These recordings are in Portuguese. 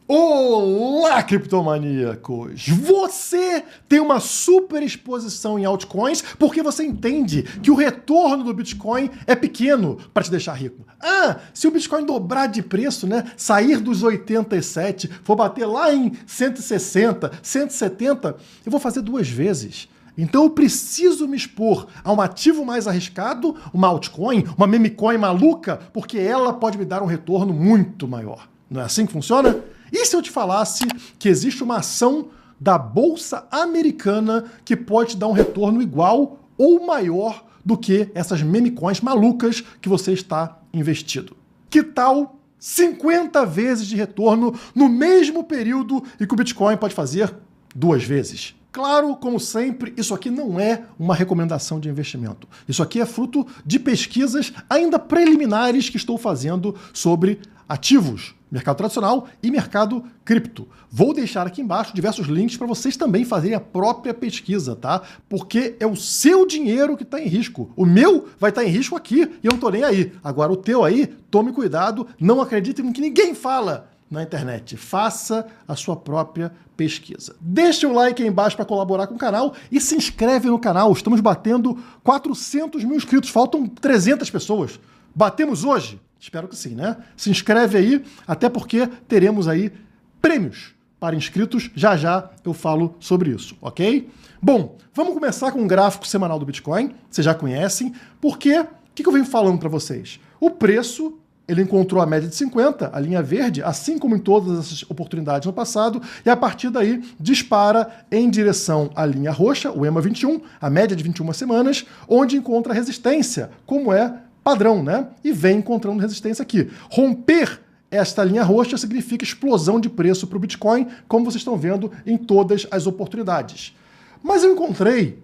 Olá, criptomaníacos! Você tem uma super exposição em altcoins porque você entende que o retorno do Bitcoin é pequeno para te deixar rico. Se o Bitcoin dobrar de preço, né, sair dos 87, for bater lá em 160, 170, eu vou fazer 2 vezes. Então eu preciso me expor a um ativo mais arriscado, uma altcoin, uma memecoin maluca, porque ela pode me dar um retorno muito maior. Não é assim que funciona? E se eu te falasse que existe uma ação da Bolsa Americana que pode te dar um retorno igual ou maior do que essas memecoins malucas que você está investido? Que tal 50 vezes de retorno no mesmo período e que o Bitcoin pode fazer 2 vezes? Claro, como sempre, isso aqui não é uma recomendação de investimento. Isso aqui é fruto de pesquisas ainda preliminares que estou fazendo sobre ativos, mercado tradicional e mercado cripto. Vou deixar aqui embaixo diversos links para vocês também fazerem a própria pesquisa, tá? Porque é o seu dinheiro que está em risco. O meu vai estar em risco aqui e eu não estou nem aí. Agora, o teu aí, tome cuidado, não acredite no que ninguém fala na internet. Faça a sua própria pesquisa. Deixe o like aí embaixo para colaborar com o canal e se inscreve no canal. Estamos batendo 400 mil inscritos, faltam 300 pessoas. Batemos hoje? Espero que sim, né? Se inscreve aí, até porque teremos aí prêmios para inscritos. Já já eu falo sobre isso, ok? Bom, vamos começar com um gráfico semanal do Bitcoin. Vocês já conhecem. Porque, o que eu venho falando para vocês? O preço, ele encontrou a média de 50, a linha verde, assim como em todas essas oportunidades no passado, e a partir daí dispara em direção à linha roxa, o EMA 21, a média de 21 semanas, onde encontra resistência, como é padrão, né? E vem encontrando resistência aqui. Romper esta linha roxa significa explosão de preço para o Bitcoin, como vocês estão vendo em todas as oportunidades. Mas eu encontrei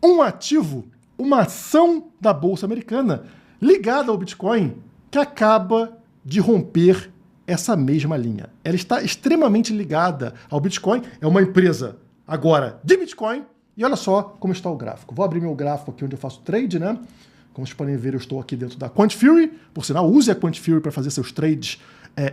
um ativo, uma ação da Bolsa Americana ligada ao Bitcoin que acaba de romper essa mesma linha. Ela está extremamente ligada ao Bitcoin, é uma empresa agora de Bitcoin, e olha só como está o gráfico. Vou abrir meu gráfico aqui onde eu faço trade, né? Como vocês podem ver, eu estou aqui dentro da QuantFury. Por sinal, use a QuantFury para fazer seus trades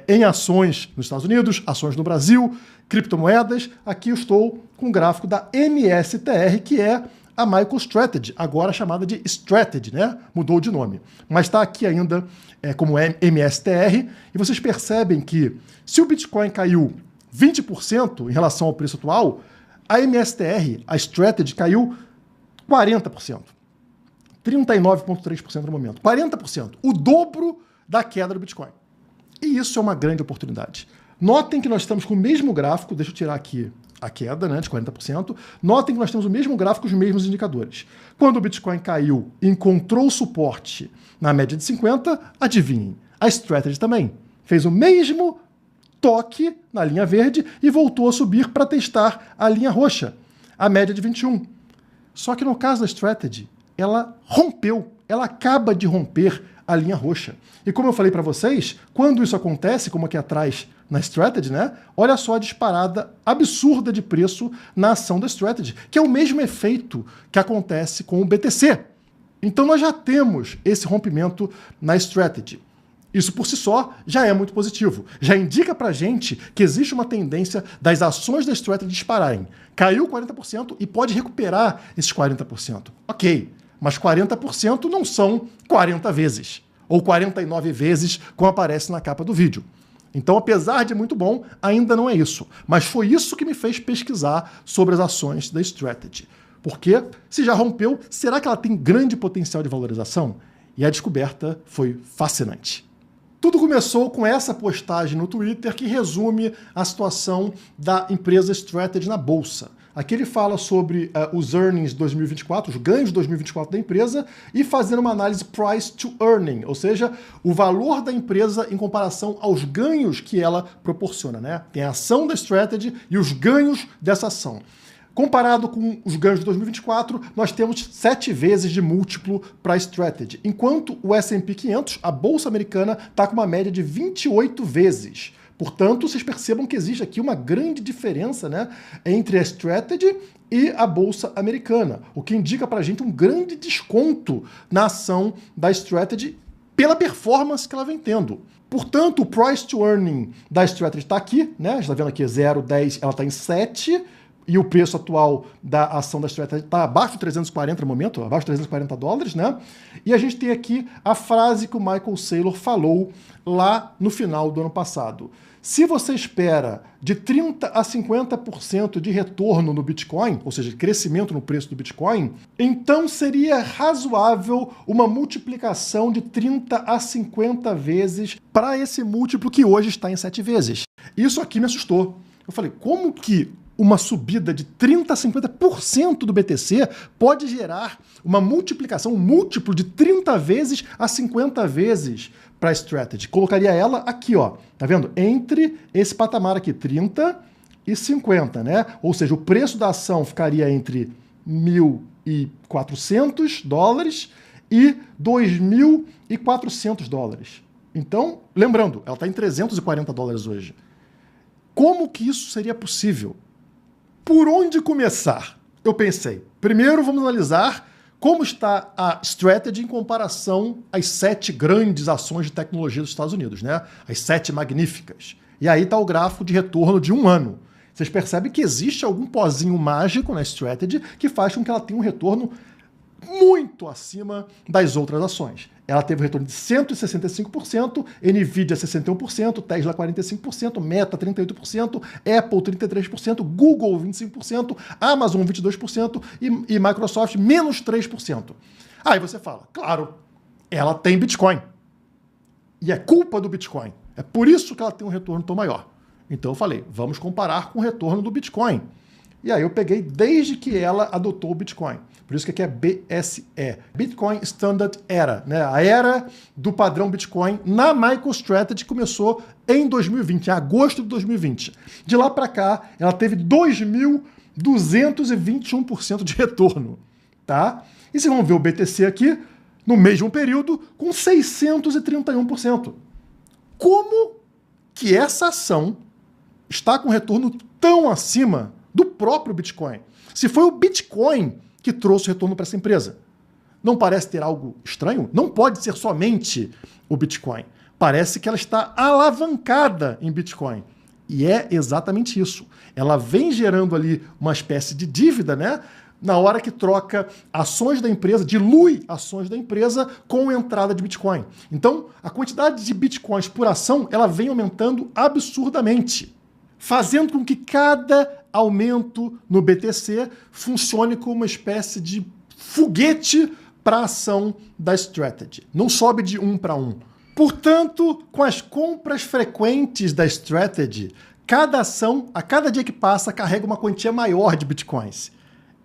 em ações nos Estados Unidos, ações no Brasil, criptomoedas. Aqui eu estou com o gráfico da MSTR, que é a MicroStrategy, agora chamada de Strategy, né? Mudou de nome. Mas está aqui ainda como MSTR. E vocês percebem que se o Bitcoin caiu 20% em relação ao preço atual, a MSTR, a Strategy, caiu 40%. 39,3% no momento. 40%. O dobro da queda do Bitcoin. E isso é uma grande oportunidade. Notem que nós estamos com o mesmo gráfico, deixa eu tirar aqui a queda, né, de 40%. Notem que nós temos o mesmo gráfico, os mesmos indicadores. Quando o Bitcoin caiu e encontrou suporte na média de 50, adivinhem, a Strategy também fez o mesmo toque na linha verde e voltou a subir para testar a linha roxa, a média de 21. Só que no caso da Strategy, ela rompeu, ela acaba de romper a linha roxa. E como eu falei para vocês, quando isso acontece, como aqui atrás na Strategy, né? Olha só a disparada absurda de preço na ação da Strategy, que é o mesmo efeito que acontece com o BTC. Então nós já temos esse rompimento na Strategy. Isso por si só já é muito positivo. Já indica pra gente que existe uma tendência das ações da Strategy dispararem. Caiu 40% e pode recuperar esses 40%. Ok, mas 40% não são 40 vezes, ou 49 vezes, como aparece na capa do vídeo. Então, apesar de muito bom, ainda não é isso. Mas foi isso que me fez pesquisar sobre as ações da Strategy. Porque, se já rompeu, será que ela tem grande potencial de valorização? E a descoberta foi fascinante. Tudo começou com essa postagem no Twitter que resume a situação da empresa Strategy na Bolsa. Aqui ele fala sobre os earnings de 2024, os ganhos de 2024 da empresa e fazendo uma análise price to earning, ou seja, o valor da empresa em comparação aos ganhos que ela proporciona, né? Tem a ação da Strategy e os ganhos dessa ação. Comparado com os ganhos de 2024, nós temos 7 vezes de múltiplo para a Strategy, enquanto o S&P 500, a Bolsa Americana, está com uma média de 28 vezes. Portanto, vocês percebam que existe aqui uma grande diferença, né, entre a Strategy e a Bolsa Americana, o que indica para a gente um grande desconto na ação da Strategy pela performance que ela vem tendo. Portanto, o price to earning da Strategy está aqui, né? A gente está vendo aqui 0,10, ela está em 7, e o preço atual da ação da Strategy está abaixo de 340 no momento, abaixo de 340 dólares, né? E a gente tem aqui a frase que o Michael Saylor falou lá no final do ano passado. Se você espera de 30% a 50% de retorno no Bitcoin, ou seja, crescimento no preço do Bitcoin, então seria razoável uma multiplicação de 30 a 50 vezes para esse múltiplo que hoje está em 7 vezes. Isso aqui me assustou. Eu falei, como que uma subida de 30% a 50% do BTC pode gerar uma multiplicação, um múltiplo de 30 vezes a 50 vezes para a Strategy? Colocaria ela aqui, ó, tá vendo? Entre esse patamar aqui, 30 e 50, né? Ou seja, o preço da ação ficaria entre 1.400 dólares e 2.400 dólares. Então, lembrando, ela está em 340 dólares hoje. Como que isso seria possível? Por onde começar? Eu pensei, primeiro vamos analisar como está a Strategy em comparação às 7 grandes ações de tecnologia dos Estados Unidos, né? As 7 magníficas. E aí está o gráfico de retorno de 1 ano. Vocês percebem que existe algum pozinho mágico na Strategy que faz com que ela tenha um retorno muito acima das outras ações. Ela teve um retorno de 165%, Nvidia 61%, Tesla 45%, Meta 38%, Apple 33%, Google 25%, Amazon 22% e Microsoft menos 3%. Aí você fala, claro, ela tem Bitcoin. E é culpa do Bitcoin. É por isso que ela tem um retorno tão maior. Então eu falei, vamos comparar com o retorno do Bitcoin. E aí eu peguei desde que ela adotou o Bitcoin. Por isso que aqui é BSE, Bitcoin Standard Era, né? A era do padrão Bitcoin na MicroStrategy começou em 2020, em agosto de 2020. De lá para cá, ela teve 2.221% de retorno, tá? E se vamos ver o BTC aqui, no mesmo período, com 631%. Como que essa ação está com retorno tão acima do próprio Bitcoin? Se foi o Bitcoin que trouxe retorno para essa empresa. Não parece ter algo estranho? Não pode ser somente o Bitcoin. Parece que ela está alavancada em Bitcoin. E é exatamente isso. Ela vem gerando ali uma espécie de dívida, né? Na hora que troca ações da empresa, dilui ações da empresa com a entrada de Bitcoin. Então, a quantidade de Bitcoins por ação, ela vem aumentando absurdamente, fazendo com que cada aumento no BTC funcione como uma espécie de foguete para a ação da Strategy. Não sobe de 1 para 1. Portanto, com as compras frequentes da Strategy, cada ação, a cada dia que passa, carrega uma quantia maior de Bitcoins.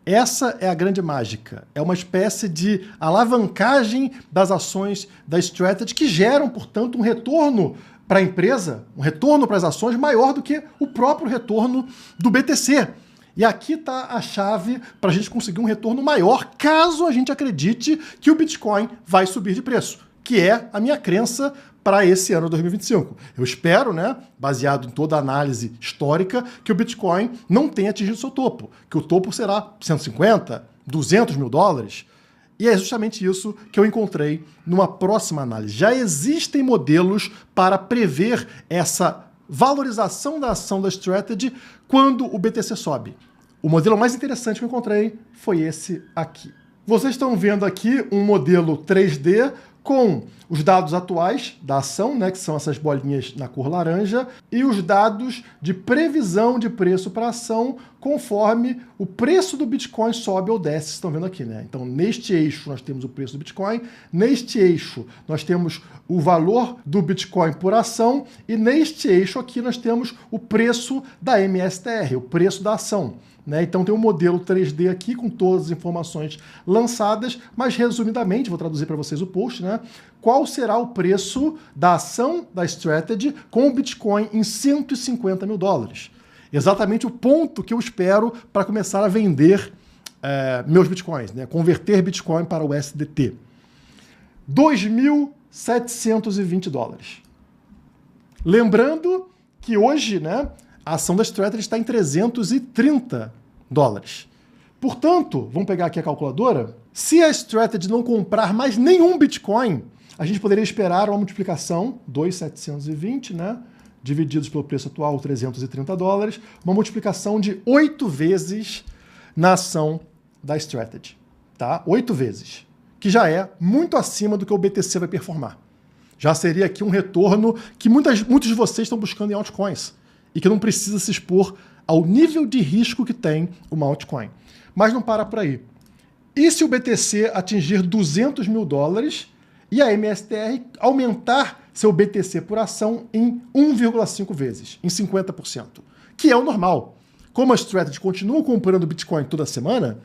Essa é a grande mágica. É uma espécie de alavancagem das ações da Strategy que geram, portanto, um retorno para a empresa, um retorno para as ações maior do que o próprio retorno do BTC. E aqui está a chave para a gente conseguir um retorno maior, caso a gente acredite que o Bitcoin vai subir de preço, que é a minha crença para esse ano 2025. Eu espero, né, baseado em toda a análise histórica, que o Bitcoin não tenha atingido seu topo, que o topo será 150, 200 mil dólares. E é justamente isso que eu encontrei numa próxima análise. Já existem modelos para prever essa valorização da ação da Strategy quando o BTC sobe. O modelo mais interessante que eu encontrei foi esse aqui. Vocês estão vendo aqui um modelo 3D com os dados atuais da ação, né, que são essas bolinhas na cor laranja, e os dados de previsão de preço para a ação conforme o preço do Bitcoin sobe ou desce, vocês estão vendo aqui, né? Então, neste eixo nós temos o preço do Bitcoin, neste eixo nós temos o valor do Bitcoin por ação e neste eixo aqui nós temos o preço da MSTR, o preço da ação. Então tem um modelo 3D aqui com todas as informações lançadas, mas resumidamente, vou traduzir para vocês o post, né? Qual será o preço da ação da Strategy com o Bitcoin em 150 mil dólares? Exatamente o ponto que eu espero para começar a vender meus Bitcoins, né? Converter Bitcoin para o USDT. 2.720 dólares. Lembrando que hoje, né, a ação da Strategy está em 330 dólares. Portanto, vamos pegar aqui a calculadora, se a Strategy não comprar mais nenhum Bitcoin, a gente poderia esperar uma multiplicação, 2.720, né? Divididos pelo preço atual, $330, uma multiplicação de 8 vezes na ação da Strategy, tá? 8 vezes, que já é muito acima do que o BTC vai performar. Já seria aqui um retorno que muitos de vocês estão buscando em altcoins e que não precisa se expor ao nível de risco que tem uma altcoin. Mas não para por aí. E se o BTC atingir $200 mil e a MSTR aumentar seu BTC por ação em 1,5 vezes, em 50%, que é o normal. Como a Strategy continua comprando Bitcoin toda semana,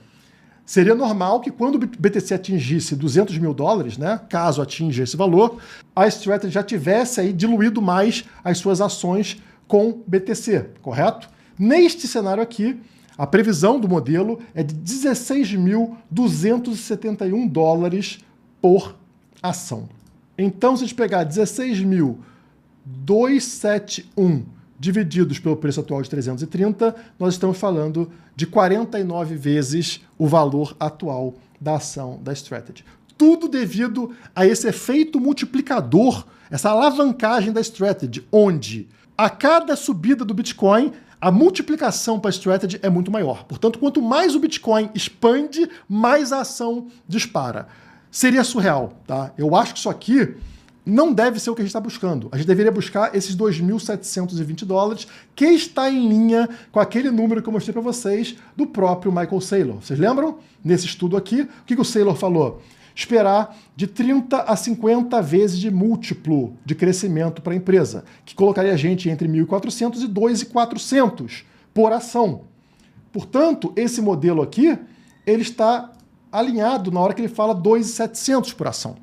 seria normal que quando o BTC atingisse $200 mil, né, caso atinja esse valor, a Strategy já tivesse aí diluído mais as suas ações com BTC, correto? Neste cenário aqui, a previsão do modelo é de $16.271 por ação. Então, se a gente pegar 16.271 divididos pelo preço atual de 330, nós estamos falando de 49 vezes o valor atual da ação da Strategy. Tudo devido a esse efeito multiplicador, essa alavancagem da Strategy, onde a cada subida do Bitcoin, a multiplicação para a Strategy é muito maior. Portanto, quanto mais o Bitcoin expande, mais a ação dispara. Seria surreal, tá? Eu acho que isso aqui não deve ser o que a gente está buscando. A gente deveria buscar esses $2.720, que está em linha com aquele número que eu mostrei para vocês do próprio Michael Saylor. Vocês lembram? Nesse estudo aqui, o que o Saylor falou? Esperar de 30 a 50 vezes de múltiplo de crescimento para a empresa, que colocaria a gente entre 1.400 e 2.400 por ação. Portanto, esse modelo aqui, ele está alinhado na hora que ele fala 2.700 por ação.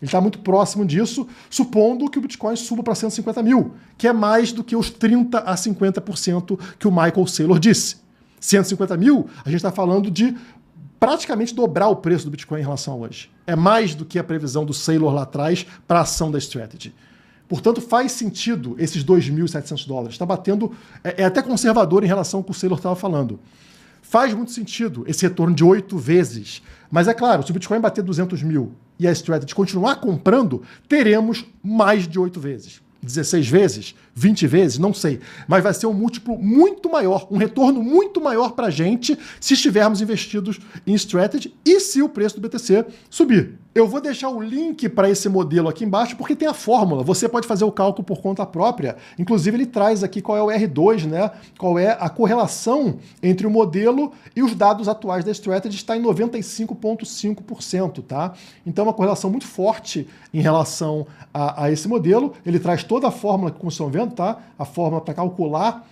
Ele está muito próximo disso, supondo que o Bitcoin suba para 150 mil, que é mais do que os 30 a 50% que o Michael Saylor disse. 150 mil, a gente está falando de praticamente dobrar o preço do Bitcoin em relação a hoje. É mais do que a previsão do Saylor lá atrás para a ação da Strategy. Portanto, faz sentido esses $2.700. Está batendo, é até conservador em relação ao que o Saylor estava falando. Faz muito sentido esse retorno de 8 vezes. Mas é claro, se o Bitcoin bater 200 mil e a Strategy continuar comprando, teremos mais de 8 vezes. 16 vezes, 20 vezes, não sei. Mas vai ser um múltiplo muito maior, um retorno muito maior para a gente se estivermos investidos em Strategy e se o preço do BTC subir. Eu vou deixar o link para esse modelo aqui embaixo porque tem a fórmula. Você pode fazer o cálculo por conta própria. Inclusive, ele traz aqui qual é o R2, né? Qual é a correlação entre o modelo e os dados atuais da Strategy. Está em 95,5%, tá? Então, é uma correlação muito forte em relação a esse modelo. Ele traz toda a fórmula, como vocês estão vendo, tá? A fórmula para calcular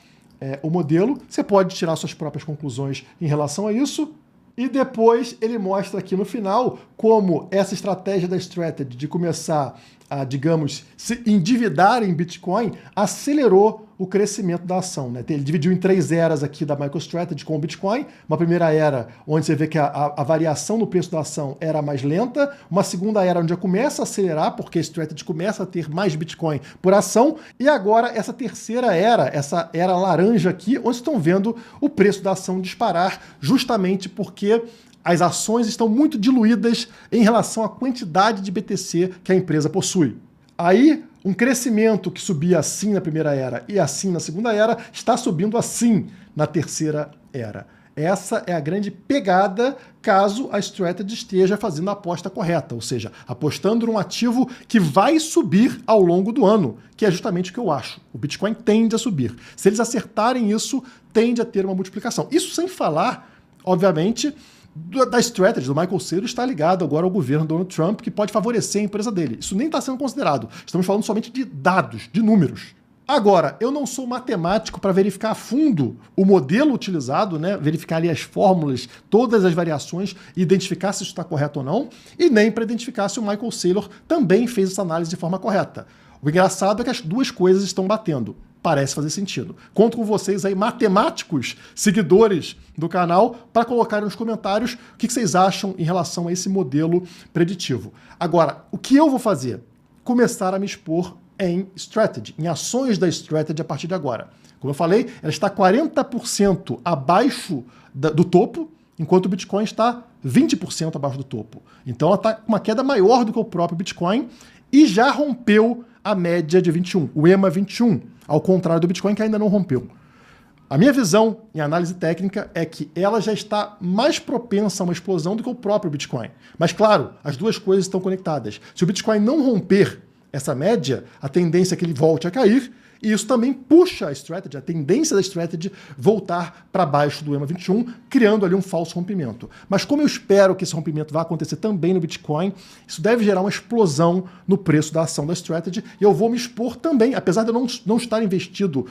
o modelo. Você pode tirar suas próprias conclusões em relação a isso. E depois ele mostra aqui no final como essa estratégia da Strategy de começar a, digamos, se endividar em Bitcoin acelerou o crescimento da ação, né? Ele dividiu em 3 eras aqui da MicroStrategy com o Bitcoin. Uma primeira era onde você vê que a variação no preço da ação era mais lenta. Uma segunda era onde já começa a acelerar, porque a Strategy começa a ter mais Bitcoin por ação. E agora essa terceira era, essa era laranja aqui, onde estão vendo o preço da ação disparar, justamente porque as ações estão muito diluídas em relação à quantidade de BTC que a empresa possui. Aí, um crescimento que subia assim na primeira era e assim na segunda era, está subindo assim na terceira era. Essa é a grande pegada caso a Strategy esteja fazendo a aposta correta, ou seja, apostando num ativo que vai subir ao longo do ano, que é justamente o que eu acho. O Bitcoin tende a subir. Se eles acertarem isso, tende a ter uma multiplicação. Isso sem falar, obviamente, da Strategy, do Michael Saylor, está ligado agora ao governo Donald Trump, que pode favorecer a empresa dele. Isso nem está sendo considerado. Estamos falando somente de dados, de números. Agora, eu não sou matemático para verificar a fundo o modelo utilizado, né? Verificar ali as fórmulas, todas as variações, e identificar se isso está correto ou não, e nem para identificar se o Michael Saylor também fez essa análise de forma correta. O engraçado é que as duas coisas estão batendo. Parece fazer sentido. Conto com vocês aí, matemáticos, seguidores do canal, para colocarem nos comentários o que vocês acham em relação a esse modelo preditivo. Agora, o que eu vou fazer? Começar a me expor em Strategy, em ações da Strategy a partir de agora. Como eu falei, ela está 40% abaixo do topo, enquanto o Bitcoin está 20% abaixo do topo. Então ela está com uma queda maior do que o próprio Bitcoin e já rompeu a média de 21, o EMA 21, ao contrário do Bitcoin que ainda não rompeu. A minha visão em análise técnica é que ela já está mais propensa a uma explosão do que o próprio Bitcoin. Mas claro, as duas coisas estão conectadas. Se o Bitcoin não romper essa média, a tendência é que ele volte a cair, e isso também puxa a strategy, a tendência da strategy voltar para baixo do EMA 21, criando ali um falso rompimento. Mas como eu espero que esse rompimento vá acontecer também no Bitcoin, isso deve gerar uma explosão no preço da ação da strategy, e eu vou me expor também, apesar de eu não estar investido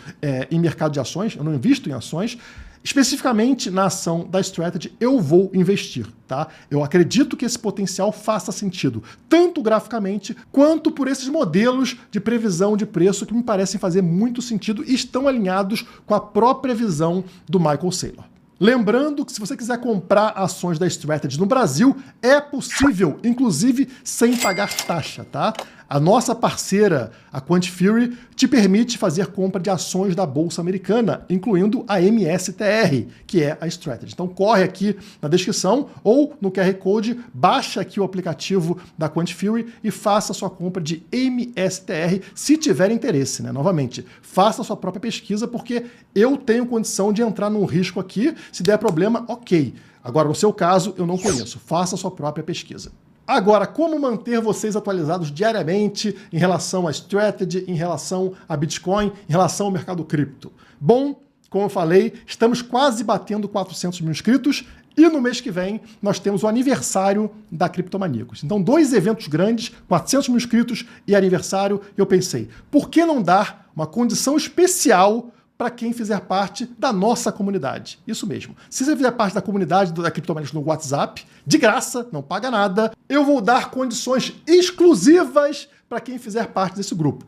em mercado de ações, eu não invisto em ações, especificamente na ação da strategy, eu vou investir, tá? Eu acredito que esse potencial faça sentido, tanto graficamente quanto por esses modelos de previsão de preço que me parecem fazer muito sentido e estão alinhados com a própria visão do Michael Saylor. Lembrando que se você quiser comprar ações da strategy no Brasil, é possível, inclusive sem pagar taxa, tá? A nossa parceira, a Quant Fury, te permite fazer compra de ações da Bolsa Americana, incluindo a MSTR, que é a strategy. Então corre aqui na descrição ou no QR Code, baixa aqui o aplicativo da Quant Fury e faça a sua compra de MSTR, se tiver interesse, né? Novamente, faça a sua própria pesquisa, porque eu tenho condição de entrar num risco aqui, se der problema, ok. Agora, no seu caso, eu não conheço. Faça a sua própria pesquisa. Agora, como manter vocês atualizados diariamente em relação à strategy, em relação a Bitcoin, em relação ao mercado cripto? Bom, como eu falei, estamos quase batendo 400 mil inscritos e no mês que vem nós temos o aniversário da Criptomaníacos. Então, 2 eventos grandes, 400 mil inscritos e aniversário, e eu pensei, por que não dar uma condição especial para quem fizer parte da nossa comunidade? Isso mesmo. Se você fizer parte da comunidade da Criptomaníacos no WhatsApp, de graça, não paga nada, eu vou dar condições exclusivas para quem fizer parte desse grupo.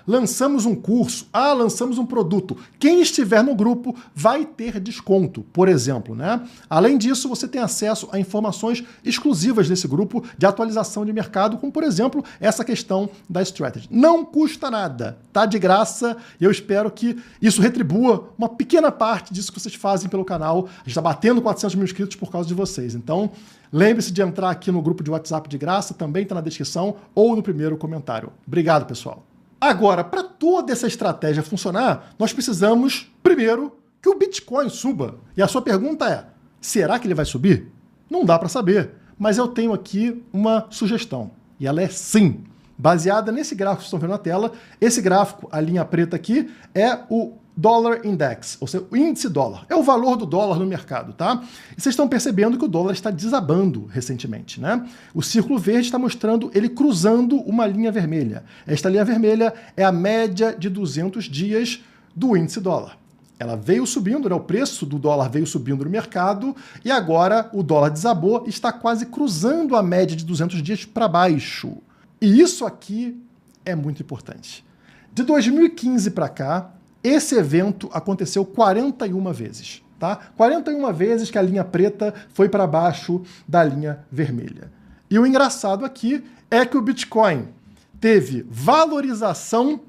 Lançamos um curso, lançamos um produto. Quem estiver no grupo vai ter desconto, por exemplo, né? Além disso, você tem acesso a informações exclusivas desse grupo de atualização de mercado, como, por exemplo, essa questão da strategy. Não custa nada, tá de graça, e eu espero que isso retribua uma pequena parte disso que vocês fazem pelo canal. A gente está batendo 400 mil inscritos por causa de vocês. Então, lembre-se de entrar aqui no grupo de WhatsApp de graça, também está na descrição ou no primeiro comentário. Obrigado, pessoal. Agora, para toda essa estratégia funcionar, nós precisamos, primeiro, que o Bitcoin suba. E a sua pergunta é, será que ele vai subir? Não dá para saber, mas eu tenho aqui uma sugestão, e ela é sim. Baseada nesse gráfico que vocês estão vendo na tela, esse gráfico, a linha preta aqui, é o Dollar Index, ou seja, o índice dólar. É o valor do dólar no mercado, tá? E vocês estão percebendo que o dólar está desabando recentemente, né? O círculo verde está mostrando ele cruzando uma linha vermelha. Esta linha vermelha é a média de 200 dias do índice dólar. Ela veio subindo, né? O preço do dólar veio subindo no mercado e agora o dólar desabou e está quase cruzando a média de 200 dias para baixo. E isso aqui é muito importante. De 2015 para cá, esse evento aconteceu 41 vezes, tá? 41 vezes que a linha preta foi para baixo da linha vermelha. E o engraçado aqui é que o Bitcoin teve valorização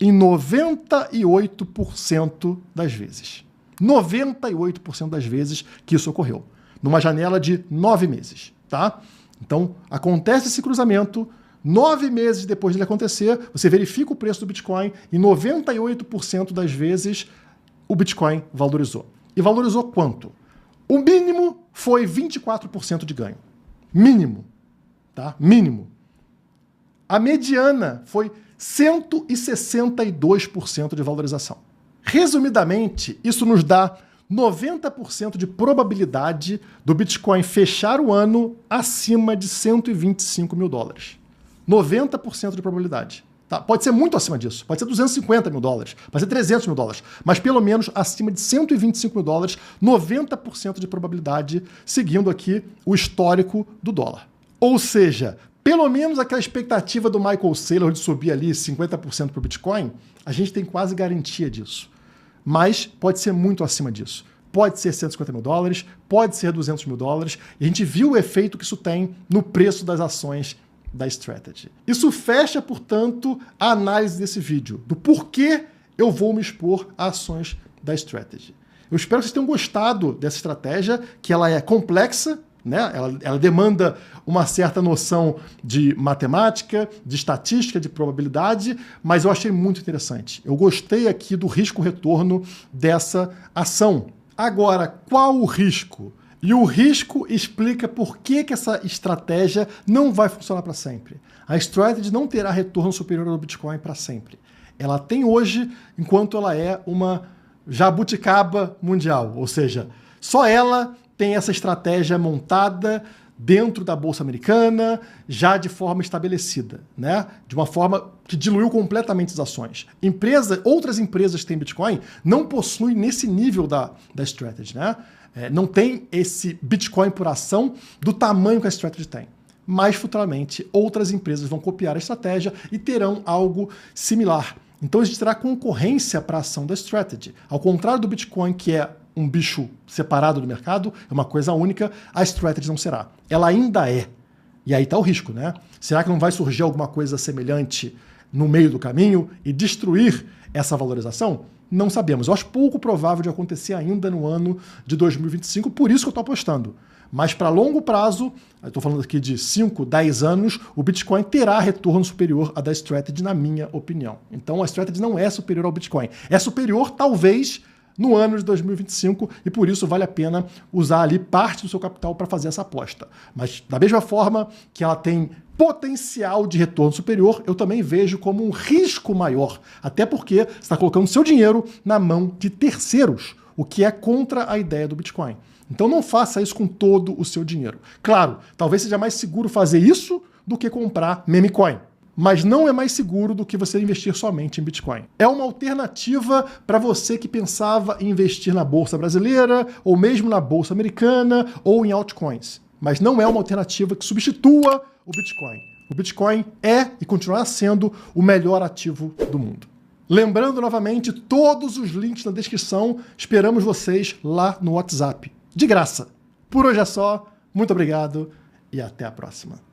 em 98% das vezes. 98% das vezes que isso ocorreu, numa janela de 9 meses, tá? Então, acontece esse cruzamento, 9 meses depois dele acontecer, você verifica o preço do Bitcoin e 98% das vezes o Bitcoin valorizou. E valorizou quanto? O mínimo foi 24% de ganho. Mínimo, tá? Mínimo. A mediana foi 162% de valorização. Resumidamente, isso nos dá 90% de probabilidade do Bitcoin fechar o ano acima de 125 mil dólares. 90% de probabilidade. Tá? Pode ser muito acima disso, pode ser 250 mil dólares, pode ser 300 mil dólares, mas pelo menos acima de 125 mil dólares, 90% de probabilidade, seguindo aqui o histórico do dólar. Ou seja, pelo menos aquela expectativa do Michael Saylor de subir ali 50% para o Bitcoin, a gente tem quase garantia disso. Mas pode ser muito acima disso. Pode ser 150 mil dólares, pode ser 200 mil dólares, e a gente viu o efeito que isso tem no preço das ações da strategy. Isso fecha, portanto, a análise desse vídeo, do porquê eu vou me expor a ações da strategy. Eu espero que vocês tenham gostado dessa estratégia, que ela é complexa, né? Ela demanda uma certa noção de matemática, de estatística, de probabilidade, mas eu achei muito interessante. Eu gostei aqui do risco-retorno dessa ação. Agora, qual o risco? E o risco explica por que essa estratégia não vai funcionar para sempre. A Strategy não terá retorno superior ao Bitcoin para sempre. Ela tem hoje, enquanto ela é uma jabuticaba mundial, ou seja, só ela tem essa estratégia montada dentro da Bolsa Americana, já de forma estabelecida, né? De uma forma que diluiu completamente as ações. Outras empresas que têm Bitcoin não possuem nesse nível da Strategy, né? Não tem esse Bitcoin por ação do tamanho que a Strategy tem. Mas, futuramente, outras empresas vão copiar a estratégia e terão algo similar. Então, existirá concorrência para a ação da Strategy. Ao contrário do Bitcoin, que é um bicho separado do mercado, é uma coisa única, a Strategy não será. Ela ainda é. E aí está o risco, né? Será que não vai surgir alguma coisa semelhante no meio do caminho e destruir essa valorização? Não sabemos. Eu acho pouco provável de acontecer ainda no ano de 2025, por isso que eu estou apostando. Mas para longo prazo, estou falando aqui de 5, 10 anos, o Bitcoin terá retorno superior à da Strategy, na minha opinião. Então a Strategy não é superior ao Bitcoin. É superior, talvez, no ano de 2025, e por isso vale a pena usar ali parte do seu capital para fazer essa aposta. Mas da mesma forma que ela tem potencial de retorno superior, eu também vejo como um risco maior, até porque você está colocando seu dinheiro na mão de terceiros, o que é contra a ideia do Bitcoin. Então não faça isso com todo o seu dinheiro. Claro, talvez seja mais seguro fazer isso do que comprar meme coin. Mas não é mais seguro do que você investir somente em Bitcoin. É uma alternativa para você que pensava em investir na Bolsa Brasileira, ou mesmo na Bolsa Americana, ou em altcoins. Mas não é uma alternativa que substitua o Bitcoin. O Bitcoin é e continuará sendo o melhor ativo do mundo. Lembrando novamente, todos os links na descrição, esperamos vocês lá no WhatsApp. De graça. Por hoje é só, muito obrigado e até a próxima.